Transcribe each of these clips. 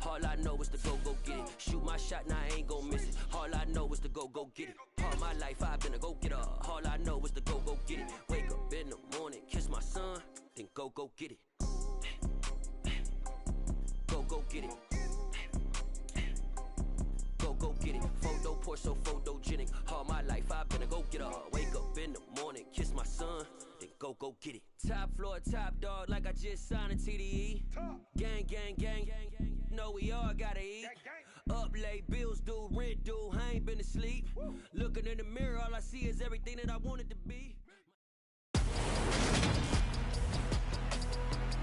All I know is to go get it. Shoot my shot, now I ain't gon' miss it. All I know is to go get it. All my life I've been a go-getter. All I know is to go get it. Wake up in the morning, kiss my son, then go get it. Go get it. Go get it. Photo poor, so photogenic. All my life I've been a go-getter. Wake up in the morning, kiss my son, then go get it. Top floor, top dog, like I just signed a TDE. Gang, gang, gang, gang, gang. Know we all gotta eat. Up late, bills due, rent due. I ain't been asleep. Looking in the mirror, all I see is everything that I wanted to be.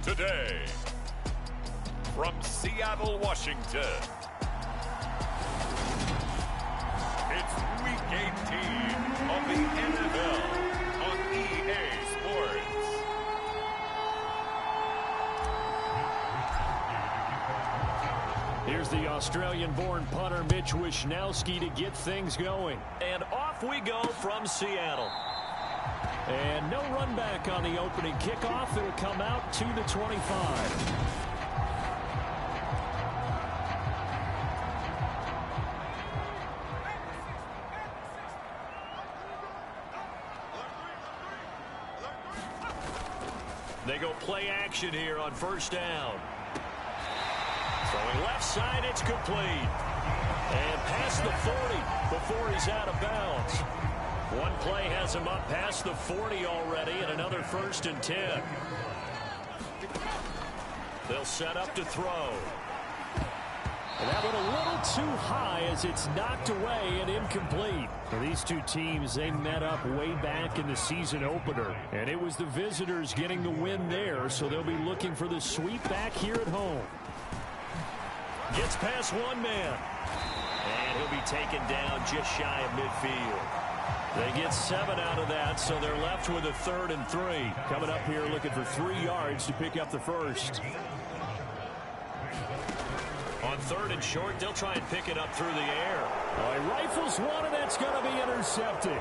Today, from Seattle, Washington, it's Week 18 of the NFL on EA Sports. Here's the Australian-born punter Mitch Wishnowsky to get things going. And off we go from Seattle. And no run back on the opening kickoff. It'll come out to the 25. They go play action here on first down. Throwing left side, it's complete. And past the 40 before he's out of bounds. One play has him up past the 40 already, and another 1st and 10. They'll set up to throw. And that went a little too high as it's knocked away and incomplete. For these two teams, they met up way back in the season opener. And it was the visitors getting the win there, so they'll be looking for the sweep back here at home. Gets past one man. And he'll be taken down just shy of midfield. They get 7 out of that, so they're left with a 3rd and 3. Coming up here looking for 3 yards to pick up the first. On 3rd and short, they'll try and pick it up through the air. He rifles one, and that's going to be intercepted.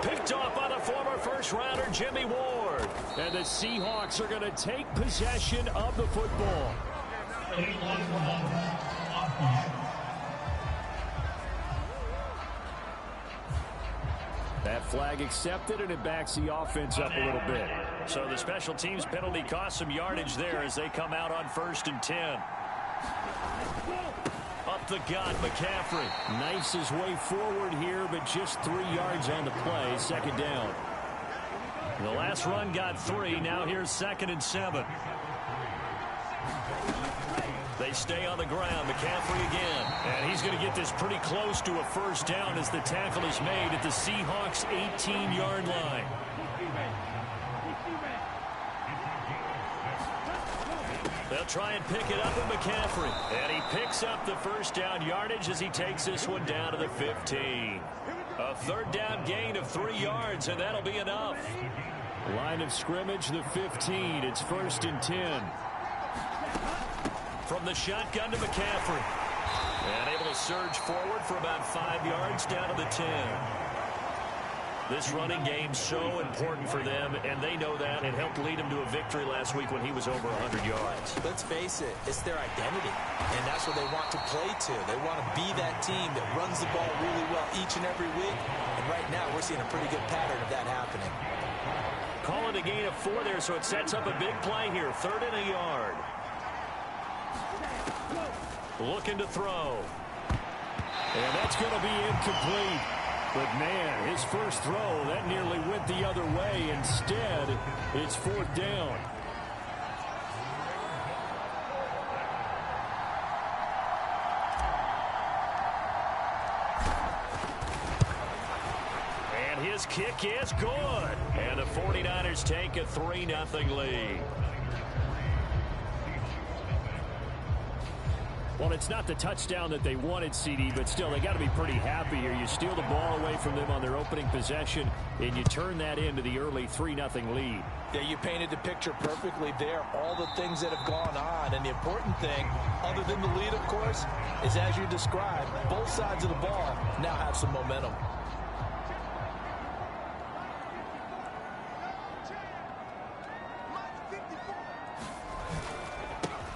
Picked off by the former first-rounder Jimmy Ward. And the Seahawks are going to take possession of the football. That flag accepted, and it backs the offense up a little bit. So the special teams penalty cost some yardage there as they come out on 1st and 10. Up the gut, McCaffrey. Knifes his way forward here, but just 3 yards on the play. 2nd down. The last run got 3. Now here's 2nd and 7. They stay on the ground. McCaffrey again. And he's going to get this pretty close to a 1st down as the tackle is made at the Seahawks' 18-yard line. They'll try and pick it up with McCaffrey. And he picks up the 1st down yardage as he takes this one down to the 15. A 3rd down gain of 3 yards, and that'll be enough. Line of scrimmage, the 15. It's 1st and 10. From the shotgun to McCaffrey. And able to surge forward for about 5 yards down to the 10. This running game so important for them, and they know that. It helped lead them to a victory last week when he was over 100 yards. Let's face it, it's their identity, and that's what they want to play to. They want to be that team that runs the ball really well each and every week, and right now we're seeing a pretty good pattern of that happening. Call it a gain of 4 there, so it sets up a big play here. 3rd and a yard. Looking to throw. And that's going to be incomplete. But, man, his first throw, that nearly went the other way. Instead, it's 4th down. And his kick is good. And the 49ers take a 3-0 lead. Well, it's not the touchdown that they wanted, CD, but still, they got to be pretty happy here. You steal the ball away from them on their opening possession, and you turn that into the early 3-0 lead. Yeah, you painted the picture perfectly there. All the things that have gone on, and the important thing, other than the lead, of course, is as you described, both sides of the ball now have some momentum.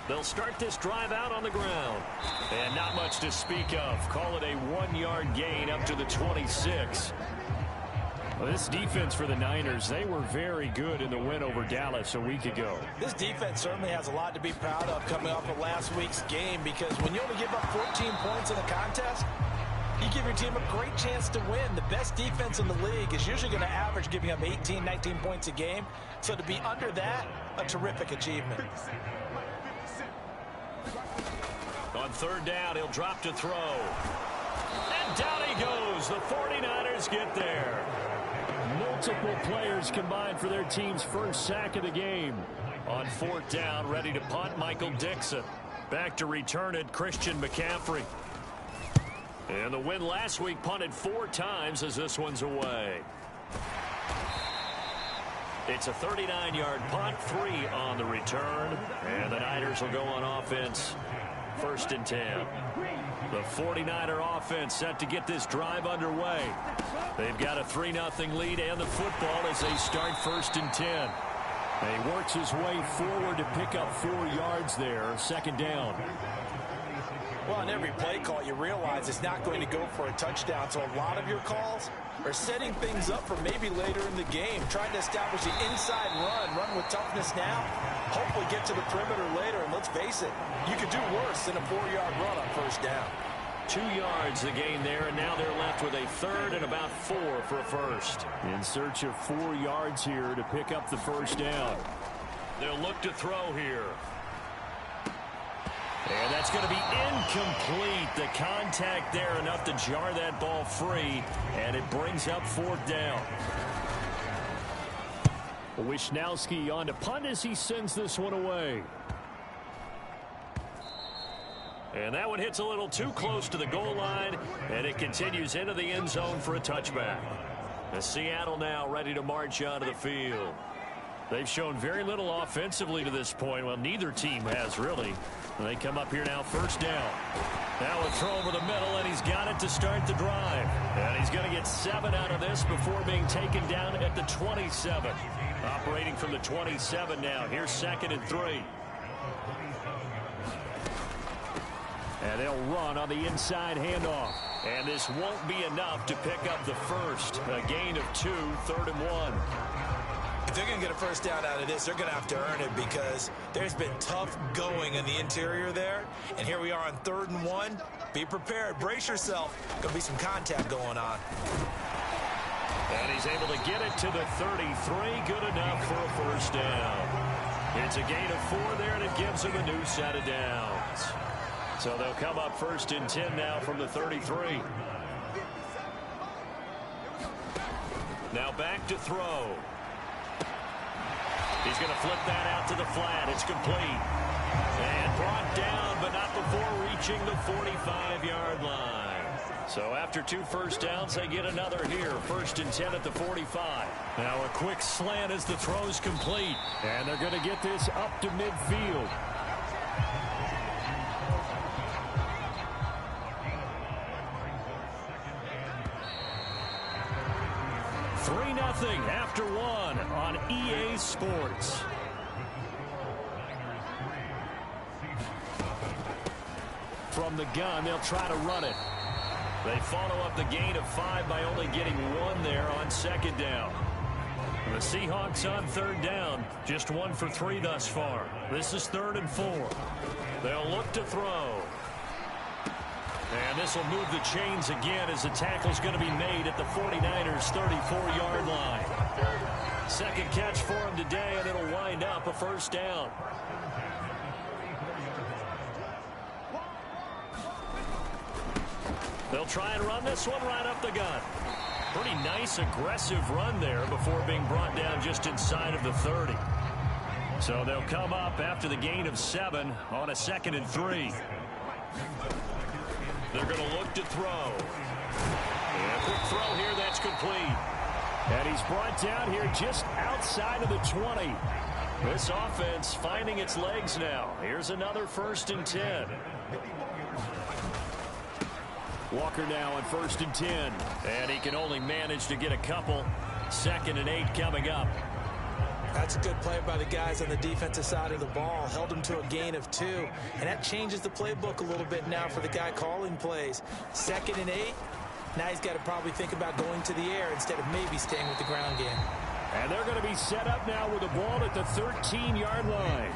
The They'll start this drive out on the ground. And not much to speak of. Call it a 1-yard gain up to the 26. Well, this defense for the Niners, they were very good in the win over Dallas a week ago. This defense certainly has a lot to be proud of coming off of last week's game, because when you only give up 14 points in a contest, you give your team a great chance to win. The best defense in the league is usually going to average giving up 18, 19 points a game. So to be under that, a terrific achievement. On third down, he'll drop to throw. And down he goes. The 49ers get there. Multiple players combined for their team's first sack of the game. On fourth down, ready to punt, Michael Dixon. Back to return it, Christian McCaffrey. And the win last week punted 4 times as this one's away. It's a 39-yard punt, 3 on the return. And the Niners will go on offense, 1st and 10. The 49er offense set to get this drive underway. They've got a 3-0 lead and the football as they start 1st and 10. He works his way forward to pick up 4 yards there, 2nd down. Well, on every play call, you realize it's not going to go for a touchdown. So a lot of your calls are setting things up for maybe later in the game, trying to establish the inside run with toughness now, hopefully get to the perimeter later. And let's face it, you could do worse than a 4-yard run on 1st down. 2 yards the gain there, and now they're left with a 3rd and about 4 for a 1st. In search of 4 yards here to pick up the 1st down. They'll look to throw here. And that's going to be incomplete. The contact there enough to jar that ball free, and it brings up 4th down. Wisnowski on to punt as he sends this one away. And that one hits a little too close to the goal line, and it continues into the end zone for a touchback. And Seattle now ready to march onto the field. They've shown very little offensively to this point. Well, neither team has, really. They come up here now, 1st down. Now a throw over the middle, and he's got it to start the drive. And he's going to get 7 out of this before being taken down at the 27. Operating from the 27 now. Here's 2nd and 3. And they'll run on the inside handoff. And this won't be enough to pick up the 1st. A gain of 2, 3rd and 1. If they're going to get a 1st down out of this, they're going to have to earn it, because there's been tough going in the interior there. And here we are on 3rd and 1. Be prepared. Brace yourself. Going to be some contact going on. And he's able to get it to the 33. Good enough for a 1st down. It's a gain of 4 there, and it gives them a new set of downs. So they'll come up 1st and 10 now from the 33. Now back to throw. He's going to flip that out to the flat. It's complete. And brought down, but not before reaching the 45-yard line. So after 2 1st downs, they get another here. 1st and 10 at the 45. Now a quick slant as the throw's complete. And they're going to get this up to midfield. After 1 on EA Sports. From the gun, they'll try to run it. They follow up the gain of 5 by only getting 1 there on 2nd down. The Seahawks on 3rd down, just 1 for 3 thus far. This is 3rd and 4. They'll look to throw. And this will move the chains again as the tackle's going to be made at the 49ers' 34-yard line. 2nd catch for him today, and it'll wind up a 1st down. They'll try and run this one right up the gut. Pretty nice, aggressive run there before being brought down just inside of the 30. So they'll come up after the gain of 7 on a 2nd and 3. They're going to look to throw. And a quick throw here, that's complete. And he's brought down here just outside of the 20. This offense finding its legs now. Here's another 1st and 10. Walker now on 1st and 10. And he can only manage to get a couple. 2nd and 8 coming up. That's a good play by the guys on the defensive side of the ball. Held him to a gain of 2. And that changes the playbook a little bit now for the guy calling plays. 2nd and 8. Now he's got to probably think about going to the air instead of maybe staying with the ground game. And they're going to be set up now with the ball at the 13-yard line.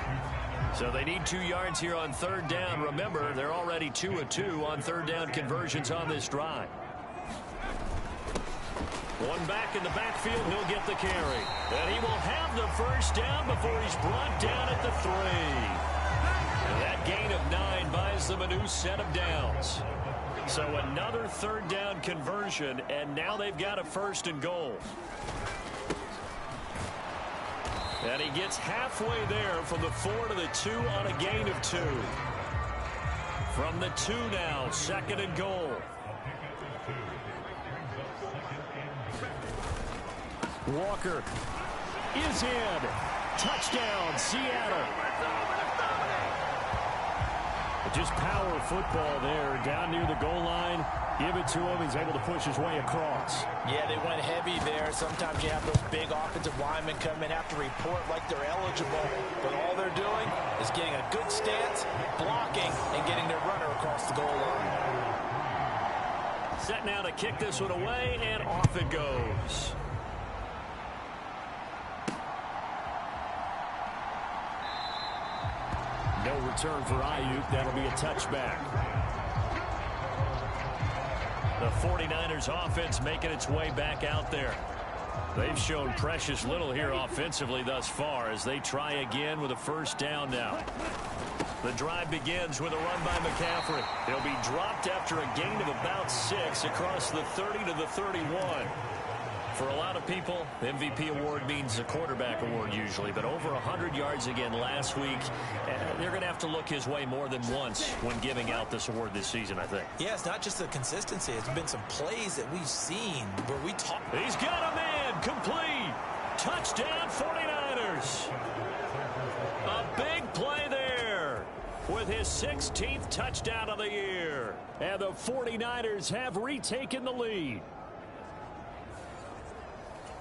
So they need 2 yards here on 3rd down. Remember, they're already 2 of 2 on 3rd down conversions on this drive. One back in the backfield, he'll get the carry. And he will have the 1st down before he's brought down at the 3. And that gain of 9 buys them a new set of downs. So another 3rd down conversion, and now they've got a 1st and goal. And he gets halfway there from the 4 to the 2 on a gain of 2. From the 2 now, 2nd and goal. Walker is in. Touchdown, Seattle. Just power football there, down near the goal line. Give it to him. He's able to push his way across. Yeah, they went heavy there. Sometimes you have those big offensive linemen come in, have to report like they're eligible. But all they're doing is getting a good stance, blocking, and getting their runner across the goal line. Set now to kick this one away, and off it goes. No return for Ayuk. That'll be a touchback. The 49ers offense making its way back out there. They've shown precious little here offensively thus far as they try again with a 1st down now. The drive begins with a run by McCaffrey. He'll be dropped after a gain of about 6 across the 30 to the 31. For a lot of people, the MVP award means a quarterback award usually, but over 100 yards again last week. They're going to have to look his way more than once when giving out this award this season, I think. Yeah, it's not just the consistency. It's been some plays that we've seen where we talk. He's got a man, complete. Touchdown 49ers. A big play there with his 16th touchdown of the year. And the 49ers have retaken the lead.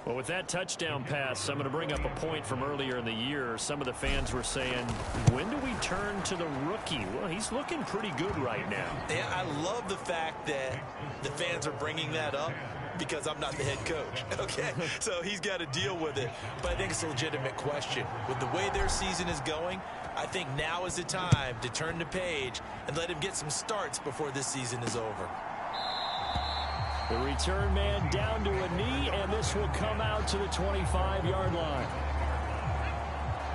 Well, with that touchdown pass, I'm going to bring up a point from earlier in the year. Some of the fans were saying, when do we turn to the rookie? Well, he's looking pretty good right now. Yeah, I love the fact that the fans are bringing that up because I'm not the head coach, okay? So he's got to deal with it. But I think it's a legitimate question. With the way their season is going, I think now is the time to turn the page and let him get some starts before this season is over. The return man down to a knee, and this will come out to the 25-yard line.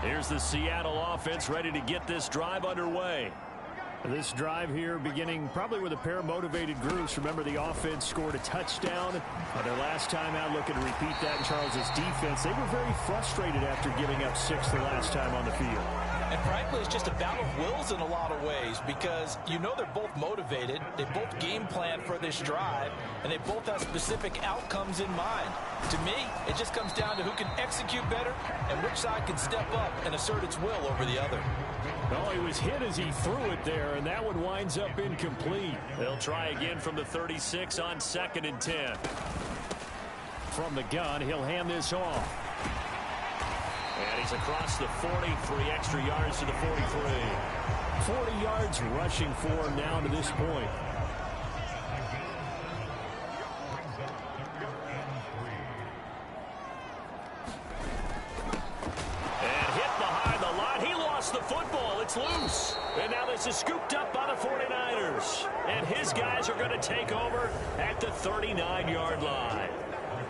Here's the Seattle offense ready to get this drive underway. This drive here beginning probably with a pair of motivated groups. Remember, the offense scored a touchdown their last time out. Looking to repeat that in Charles's defense. They were very frustrated after giving up 6 the last time on the field. And frankly, it's just a battle of wills in a lot of ways because you know they're both motivated. They both game plan for this drive, and they both have specific outcomes in mind. To me, it just comes down to who can execute better and which side can step up and assert its will over the other. Oh, he was hit as he threw it there, and that one winds up incomplete. They'll try again from the 36 on 2nd and 10. From the gun, he'll hand this off. And he's across the 40, 3 extra yards to the 43. 40 yards rushing for him now to this point. And hit behind the line. He lost the football. It's loose. And now this is scooped up by the 49ers. And his guys are going to take over at the 39-yard line.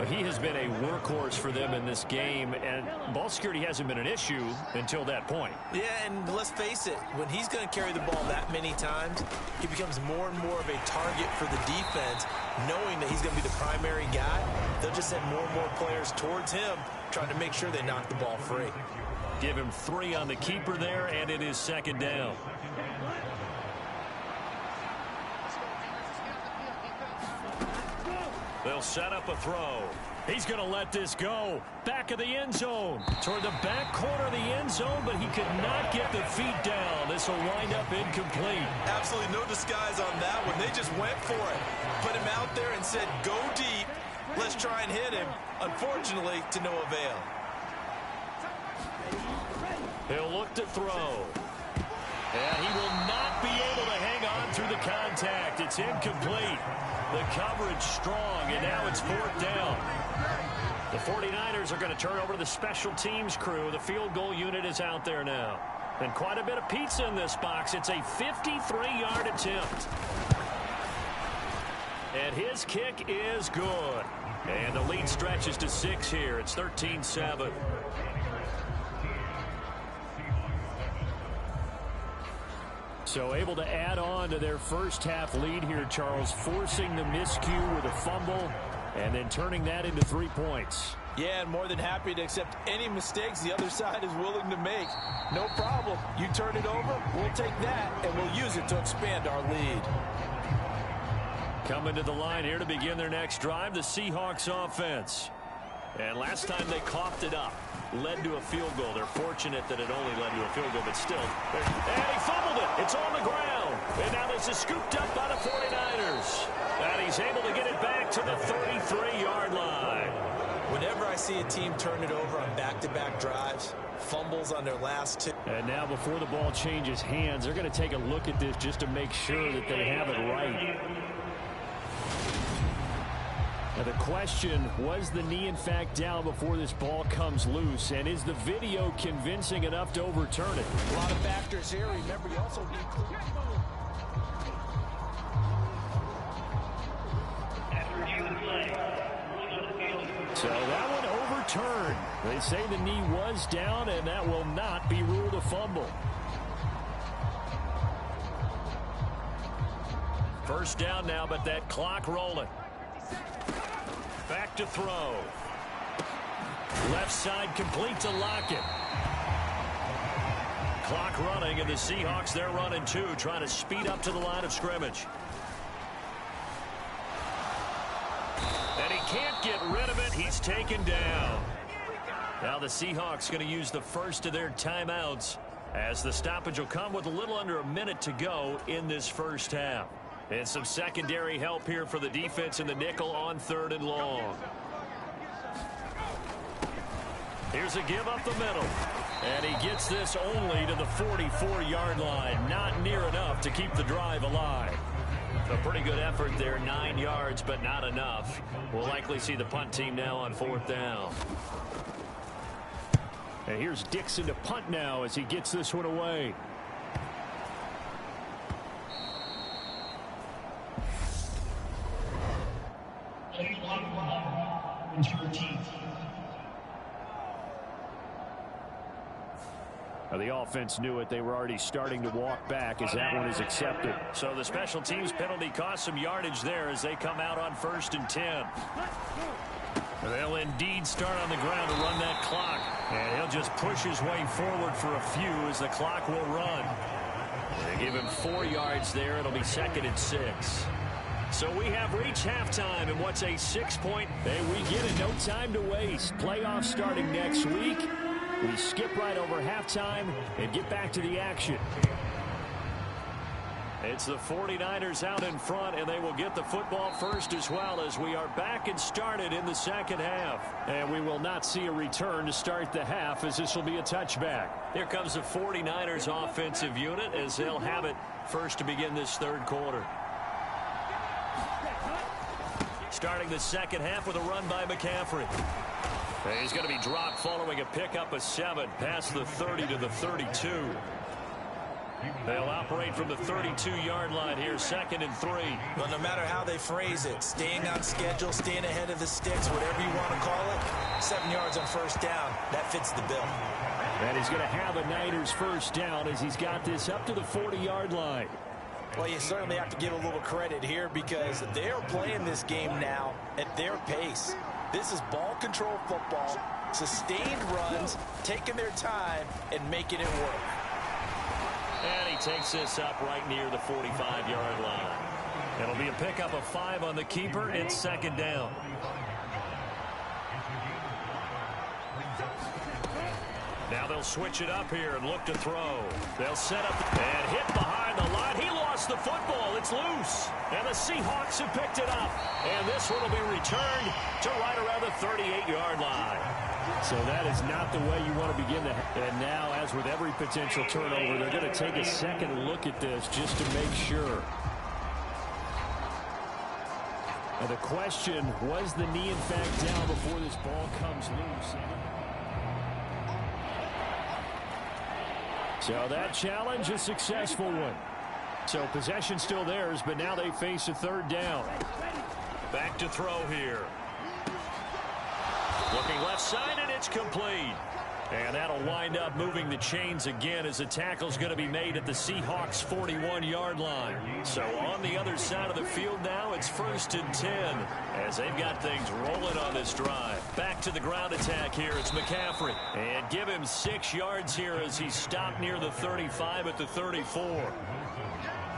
He has been a workhorse for them in this game, and ball security hasn't been an issue until that point. Yeah, and let's face it, when he's going to carry the ball that many times, he becomes more and more of a target for the defense, knowing that he's going to be the primary guy. They'll just send more and more players towards him, trying to make sure they knock the ball free. Give him 3 on the keeper there, and it is 2nd down. They'll set up a throw. He's going to let this go. Back of the end zone. Toward the back corner of the end zone, but he could not get the feet down. This will wind up incomplete. Absolutely no disguise on that one. They just went for it. Put him out there and said, go deep. Let's try and hit him. Unfortunately, to no avail. He'll look to throw. And he will not be able to hang on through the contact. It's incomplete. The coverage strong, and now it's 4th down. The 49ers are going to turn over to the special teams crew. The field goal unit is out there now. And quite a bit of pizza in this box. It's a 53-yard attempt. And his kick is good. And the lead stretches to 6 here. It's 13-7. So able to add on to their first half lead here, Charles, forcing the miscue with a fumble and then turning that into 3 points. Yeah, and more than happy to accept any mistakes the other side is willing to make. No problem. You turn it over, we'll take that, and we'll use it to expand our lead. Coming to the line here to begin their next drive, the Seahawks offense. And last time they coughed it up, led to a field goal. They're fortunate that it only led to a field goal, but still. And he fumbled it. It's on the ground. And now this is scooped up by the 49ers. And he's able to get it back to the 33-yard line. Whenever I see a team turn it over on back-to-back drives, fumbles on their last 2. And now before the ball changes hands, they're going to take a look at this just to make sure that they have it right. Now the question, was the knee in fact down before this ball comes loose? And is the video convincing enough to overturn it? A lot of factors here. Remember, you also need clear. So that one overturned. They say the knee was down, and that will not be ruled a fumble. First down now, but that clock rolling. Back to throw. Left side complete to Lockett. Clock running, and the Seahawks, they're running 2, trying to speed up to the line of scrimmage. And he can't get rid of it. He's taken down. Now the Seahawks going to use the first of their timeouts as the stoppage will come with a little under a minute to go in this first half. And some secondary help here for the defense in the nickel on 3rd and long. Here's a give up the middle. And he gets this only to the 44-yard line. Not near enough to keep the drive alive. A pretty good effort there, 9 yards, but not enough. We'll likely see the punt team now on 4th down. And here's Dixon to punt now as he gets this one away. Now the offense knew it. They were already starting to walk back as that one is accepted. So the special teams penalty cost some yardage there as they come out on 1st and 10. They'll indeed start on the ground to run that clock. And he'll just push his way forward for a few as the clock will run. They give him 4 yards there. It'll be 2nd and 6. So we have reached halftime in what's a 6-point. Hey, we get it. No time to waste. Playoffs starting next week. We skip right over halftime and get back to the action. It's the 49ers out in front, and they will get the football first as well as we are back and started in the second half. And we will not see a return to start the half as this will be a touchback. Here comes the 49ers offensive unit as they'll have it first to begin this 3rd quarter. Starting the second half with a run by McCaffrey. And he's going to be dropped following a pickup of 7 past the 30 to the 32. They'll operate from the 32-yard line here, 2nd and 3. Well, no matter how they phrase it, staying on schedule, staying ahead of the sticks, whatever you want to call it, 7 yards on 1st down, that fits the bill. And he's going to have a Niners 1st down as he's got this up to the 40-yard line. Well, you certainly have to give a little credit here because they're playing this game now at their pace. This is ball control football, sustained runs, taking their time, and making it work. And he takes this up right near the 45-yard line. It'll be a pickup of 5 on the keeper. It's 2nd down. Now they'll switch it up here and look to throw. They'll set up and hit behind behind the line. He lost the football. It's loose. And the Seahawks have picked it up. And this one will be returned to right around the 38-yard line. So that is not the way you want to begin the. And now, as with every potential turnover, they're going to take a second look at this just to make sure. Now the question, was the knee in fact down before this ball comes loose? So that challenge, a successful one. So possession still theirs, but now they face a third down. Back to throw here. Looking left side, and it's complete. And that'll wind up moving the chains again as the tackle's going to be made at the Seahawks' 41-yard line. So on the other side of the field now, it's 1st and 10 as they've got things rolling on this drive. Back to the ground attack here. It's McCaffrey. And give him 6 yards here as he stopped near the 35 at the 34.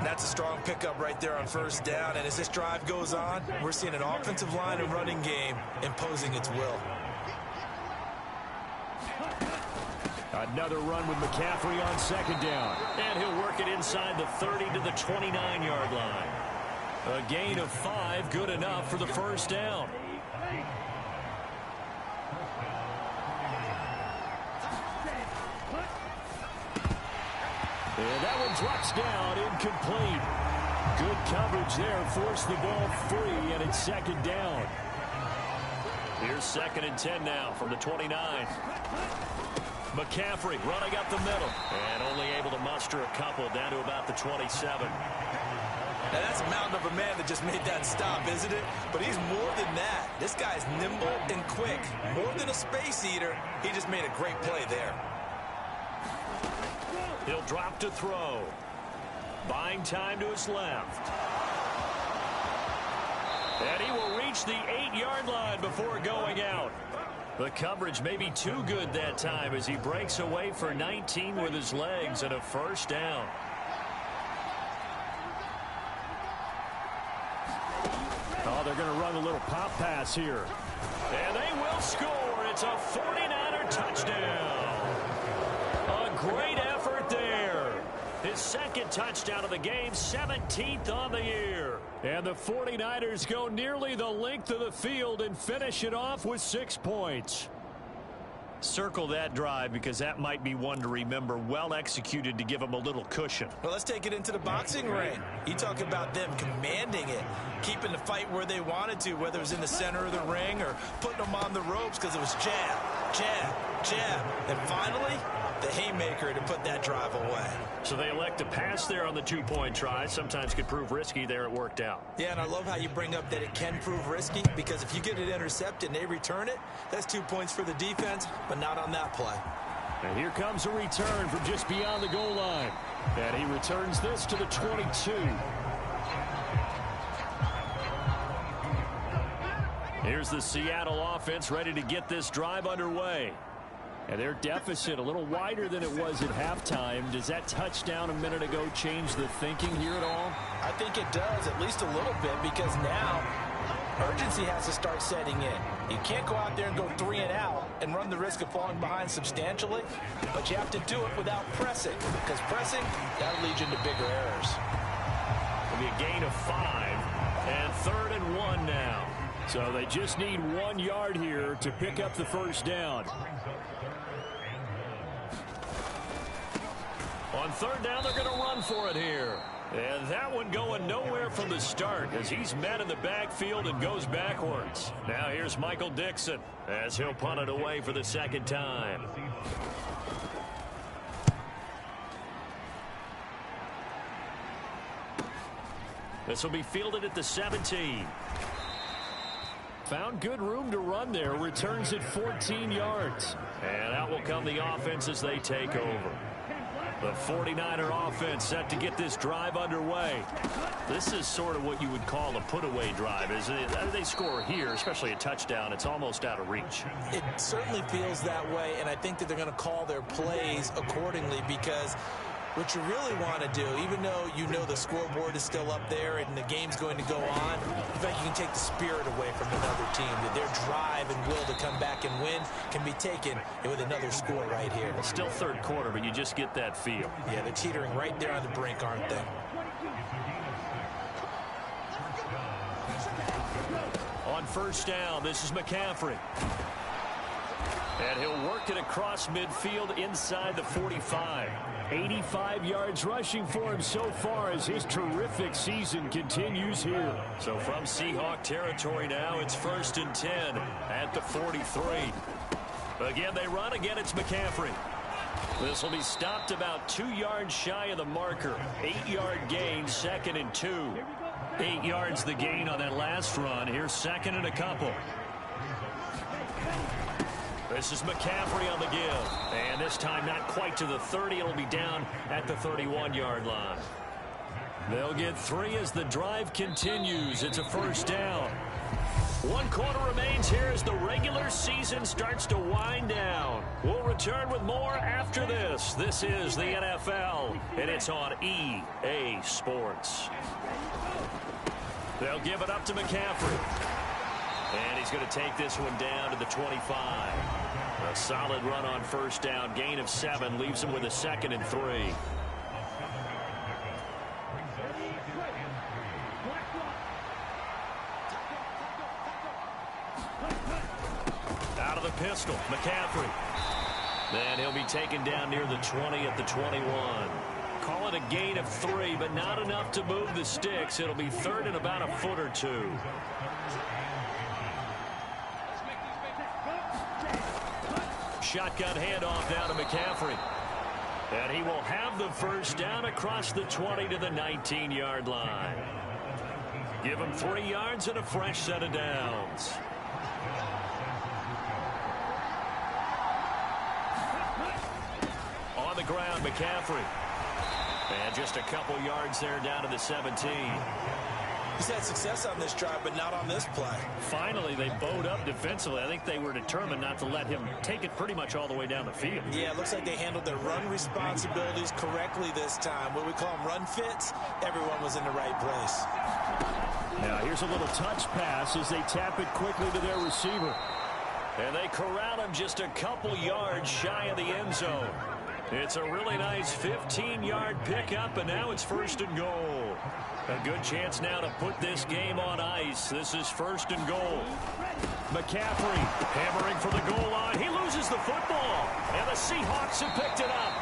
That's a strong pickup right there on 1st down. And as this drive goes on, we're seeing an offensive line and running game imposing its will. Another run with McCaffrey on 2nd down. And he'll work it inside the 30 to the 29-yard line. A gain of 5, good enough for the 1st down. And that one drops down, incomplete. Good coverage there, forced the ball free, and it's 2nd down. Here's 2nd and 10 now from the 29. McCaffrey running up the middle and only able to muster a couple down to about the 27. Now that's a mountain of a man that just made that stop, isn't it? But he's more than that. This guy's nimble and quick. More than a space eater, he just made a great play there. He'll drop to throw. Buying time to his left. And he will reach the 8-yard line before going out. The coverage may be too good that time as he breaks away for 19 with his legs and a 1st down. Oh, they're going to run a little pop pass here. And they will score. It's a 49er touchdown. A great effort there. His 2nd touchdown of the game, 17th on the year. And the 49ers go nearly the length of the field and finish it off with 6 points. Circle that drive because that might be one to remember. Well executed to give them a little cushion. Well, let's take it into the boxing ring. You talk about them commanding it, keeping the fight where they wanted to, whether it was in the center of the ring or putting them on the ropes because it was jab, jab, jab. And finally, the haymaker to put that drive away. So they elect to pass there on the 2-point try. Sometimes could prove risky. There it worked out. Yeah, and I love how you bring up that it can prove risky because if you get it intercepted and they return it, that's 2 points for the defense, but not on that play. And here comes a return from just beyond the goal line. And he returns this to the 22. Here's the Seattle offense ready to get this drive underway. And their deficit a little wider than it was at halftime. Does that touchdown a minute ago change the thinking here at all? I think it does, at least a little bit, because now urgency has to start setting in. You can't go out there and go 3 and out and run the risk of falling behind substantially, but you have to do it without pressing, because pressing, that'll lead you into bigger errors. It'll be a gain of 5, and 3rd and 1 now. So they just need 1 yard here to pick up the 1st down. On 3rd down, they're going to run for it here. And that one going nowhere from the start as he's met in the backfield and goes backwards. Now here's Michael Dixon as he'll punt it away for the 2nd time. This will be fielded at the 17. Found good room to run there. Returns at 14 yards. And out will come the offense as they take over. The 49er offense set to get this drive underway. This is sort of what you would call a put-away drive. As they score here, especially a touchdown, it's almost out of reach. It certainly feels that way, and I think that they're going to call their plays accordingly because What you really want to do, even though you know the scoreboard is still up there and the game's going to go on, in fact, you can take the spirit away from another team. That their drive and will to come back and win can be taken with another score right here. It's still third quarter, but you just get that feel. Yeah, they're teetering right there on the brink, aren't they? On first down, this is McCaffrey. And he'll work it across midfield inside the 45. 85 yards rushing for him so far as his terrific season continues here. So from Seahawk territory now, it's 1st and 10 at the 43. Again, they run. Again, it's McCaffrey. This will be stopped about 2 yards shy of the marker. 8-yard gain, 2nd and 2. 8 yards the gain on that last run. Here's 2nd and a couple. This is McCaffrey on the give. And this time not quite to the 30. It'll be down at the 31-yard line. They'll get 3 as the drive continues. It's a first down. 1 quarter remains here as the regular season starts to wind down. We'll return with more after this. This is the NFL, and it's on EA Sports. They'll give it up to McCaffrey. And he's going to take this one down to the 25. A solid run on first down. Gain of 7 leaves him with a 2nd and 3. Out of the pistol, McCaffrey. And he'll be taken down near the 20 at the 21. Call it a gain of 3, but not enough to move the sticks. It'll be 3rd and about a foot or 2. Shotgun handoff down to McCaffrey. And he will have the first down across the 20 to the 19-yard line. Give him 3 yards and a fresh set of downs. On the ground, McCaffrey. And just a couple yards there down to the 17. He's had success on this drive, but not on this play. Finally, they bowed up defensively. I think they were determined not to let him take it pretty much all the way down the field. Yeah, it looks like they handled their run responsibilities correctly this time. What we call them run fits, everyone was in the right place. Now here's a little touch pass as they tap it quickly to their receiver. And they corral him just a couple yards shy of the end zone. It's a really nice 15-yard pickup, and now it's 1st and goal. A good chance now to put this game on ice. This is 1st and goal. McCaffrey hammering for the goal line. He loses the football, and the Seahawks have picked it up.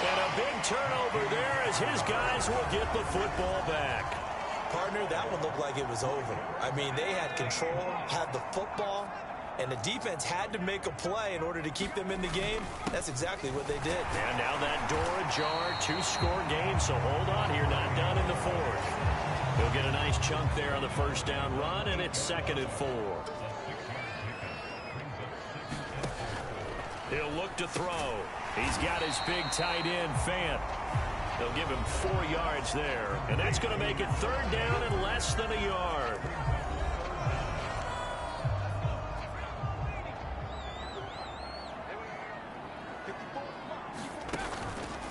And a big turnover there as his guys will get the football back. Partner, that one looked like it was over. I mean, they had control, had the football, and the defense had to make a play in order to keep them in the game. That's exactly what they did. And now that door ajar, 2-score game, so hold on here, not done in the 4th. He'll get a nice chunk there on the first down run, and it's 2nd and 4. He'll look to throw. He's got his big tight end, Fant. They'll give him 4 yards there, and that's going to make it 3rd down and less than a yard.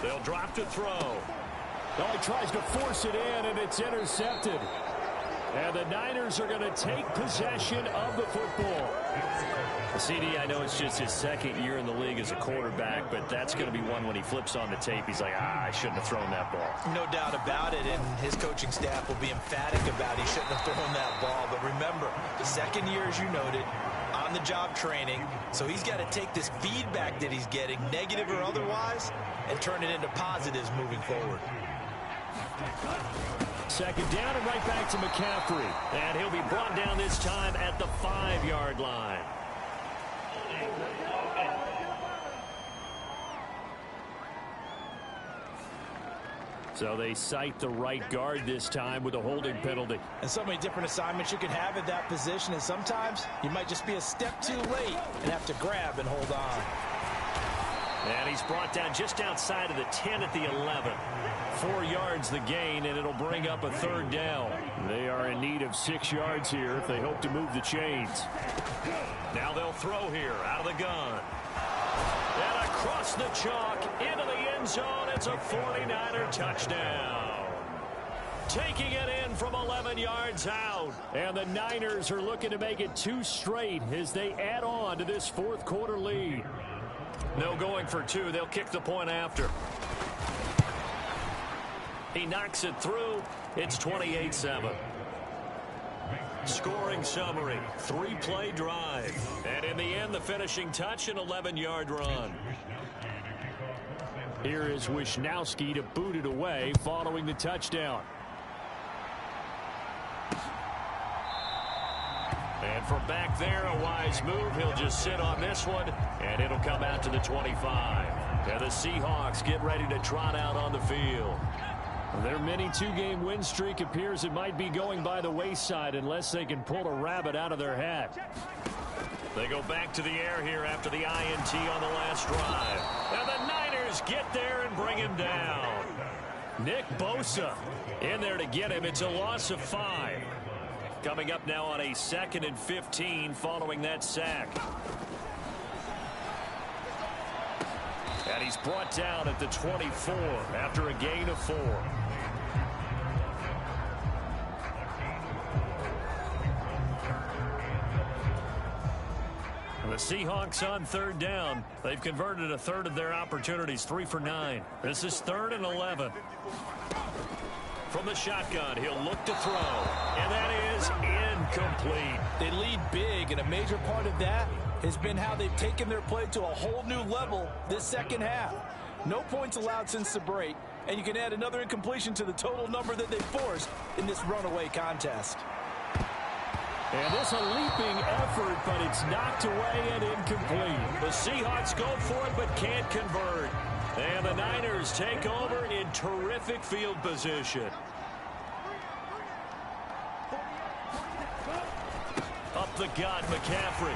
They'll drop to throw. Oh, he tries to force it in, and it's intercepted. And the Niners are going to take possession of the football. CD, I know it's just his 2nd year in the league as a quarterback, but that's going to be one when he flips on the tape. He's like, I shouldn't have thrown that ball. No doubt about it, and his coaching staff will be emphatic about he shouldn't have thrown that ball. But remember, the 2nd year, as you noted, on-the-job training, so he's got to take this feedback that he's getting, negative or otherwise, and turn it into positives moving forward. 2nd down and right back to McCaffrey. And he'll be brought down this time at the 5-yard line. So they cite the right guard this time with a holding penalty. And so many different assignments you can have at that position, and sometimes you might just be a step too late and have to grab and hold on. And he's brought down just outside of the 10 at the 11. 4 yards the gain, and it'll bring up a 3rd down. They are in need of 6 yards here if they hope to move the chains. Now they'll throw here out of the gun. And a across the chalk, into the end zone. It's a 49er touchdown. Taking it in from 11 yards out. And the Niners are looking to make it 2 straight as they add on to this fourth quarter lead. No going for 2. They'll kick the point after. He knocks it through. It's 28-7. Scoring summary, 3-play drive. And in the end, the finishing touch, an 11-yard run. Here is Wisnowski to boot it away following the touchdown. And from back there, a wise move. He'll just sit on this one, and it'll come out to the 25. And the Seahawks get ready to trot out on the field. Their mini 2-game win streak appears it might be going by the wayside unless they can pull a rabbit out of their hat. They go back to the air here after the INT on the last drive. And the Niners get there and bring him down. Nick Bosa in there to get him. It's a loss of 5. Coming up now on a 2nd and 15 following that sack. And he's brought down at the 24 after a gain of 4. The Seahawks on 3rd down. They've converted a third of their opportunities, 3 for 9. This is 3rd and 11. From the shotgun, he'll look to throw. And that is incomplete. They lead big, and a major part of that has been how they've taken their play to a whole new level this second half. No points allowed since the break, and you can add another incompletion to the total number that they forced in this runaway contest. And this a leaping effort, but it's knocked away and incomplete. The Seahawks go for it, but can't convert. And the Niners take over in terrific field position. Up the gut, McCaffrey.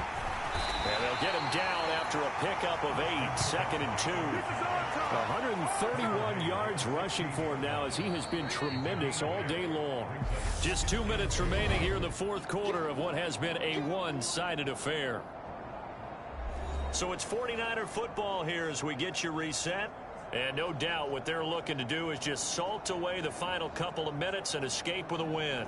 And they'll get him down after a pickup of 8, 2nd and 2. 131 yards rushing for him now as he has been tremendous all day long. Just 2 minutes remaining here in the fourth quarter of what has been a one-sided affair. So it's 49er football here as we get you reset. And no doubt what they're looking to do is just salt away the final couple of minutes and escape with a win.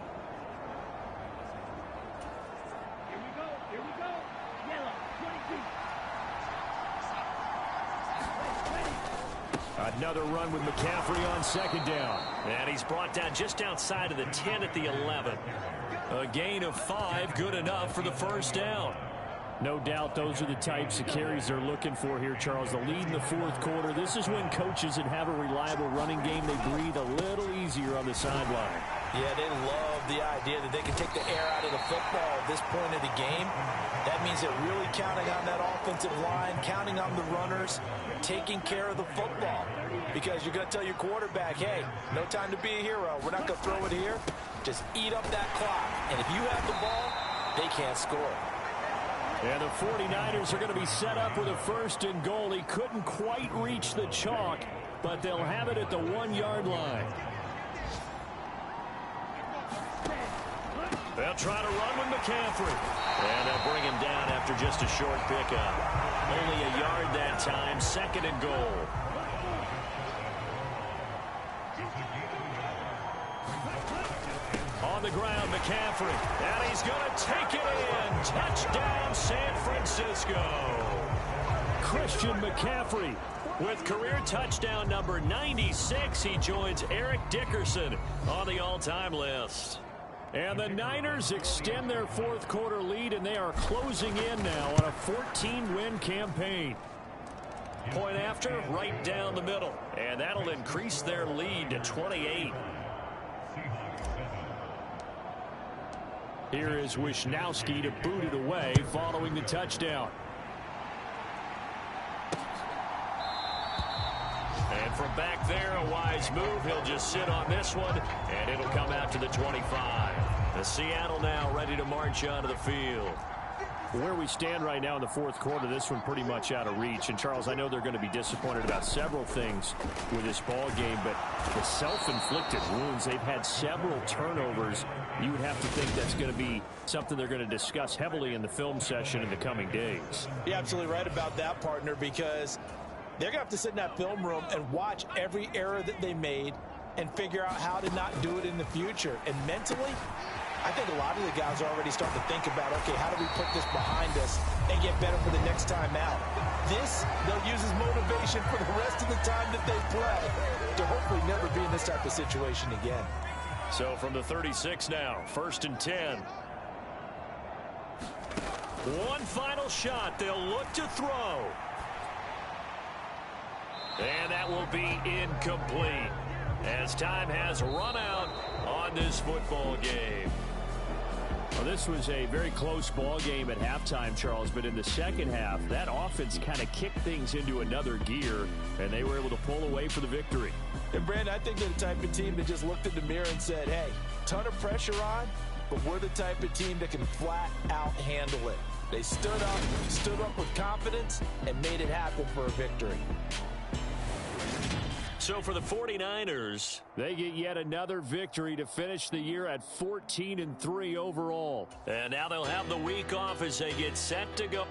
Another run with McCaffrey on 2nd down. And he's brought down just outside of the 10 at the 11. A gain of 5, good enough for the 1st down. No doubt those are the types of carries they're looking for here, Charles. The lead in the fourth quarter. This is when coaches that have a reliable running game, they breathe a little easier on the sideline. Yeah, they love the idea that they can take the air out of the football at this point of the game. That means they're really counting on that offensive line, counting on the runners, taking care of the football. Because you're going to tell your quarterback, hey, no time to be a hero. We're not going to throw it here. Just eat up that clock. And if you have the ball, they can't score. And the 49ers are going to be set up with a 1st and goal. He couldn't quite reach the chalk, but they'll have it at the 1-yard line. They'll try to run with McCaffrey. And they'll bring him down after just a short pickup. Only a yard that time, 2nd and goal. On the ground, McCaffrey. And he's going to take it in. Touchdown, San Francisco. Christian McCaffrey with career touchdown number 96. He joins Eric Dickerson on the all-time list. And the Niners extend their fourth quarter lead, and they are closing in now on a 14-win campaign. Point after, right down the middle. And that'll increase their lead to 28. Here is Wisnowski to boot it away following the touchdown. And from back there, a wise move. He'll just sit on this one, and it'll come out to the 25. The Seattle now ready to march onto the field. Where we stand right now in the fourth quarter, this one pretty much out of reach. And, Charles, I know they're going to be disappointed about several things with this ball game, but the self-inflicted wounds, they've had several turnovers. You would have to think that's going to be something they're going to discuss heavily in the film session in the coming days. You're absolutely right about that, partner, because They're going to have to sit in that film room and watch every error that they made and figure out how to not do it in the future. And mentally, I think a lot of the guys are already starting to think about, okay, how do we put this behind us and get better for the next time out? This, they'll use as motivation for the rest of the time that they play to hopefully never be in this type of situation again. So from the 36 now, 1st and 10. One final shot. They'll look to throw. And that will be incomplete as time has run out on this football game. Well, this was a very close ball game at halftime, Charles, but in the second half, that offense kind of kicked things into another gear, and they were able to pull away for the victory. And, Brandon, I think they're the type of team that just looked in the mirror and said, hey, ton of pressure on, but we're the type of team that can flat out handle it. They stood up with confidence, and made it happen for a victory. So for the 49ers, they get yet another victory to finish the year at 14-3 overall. and now they'll have the week off as they get set to go.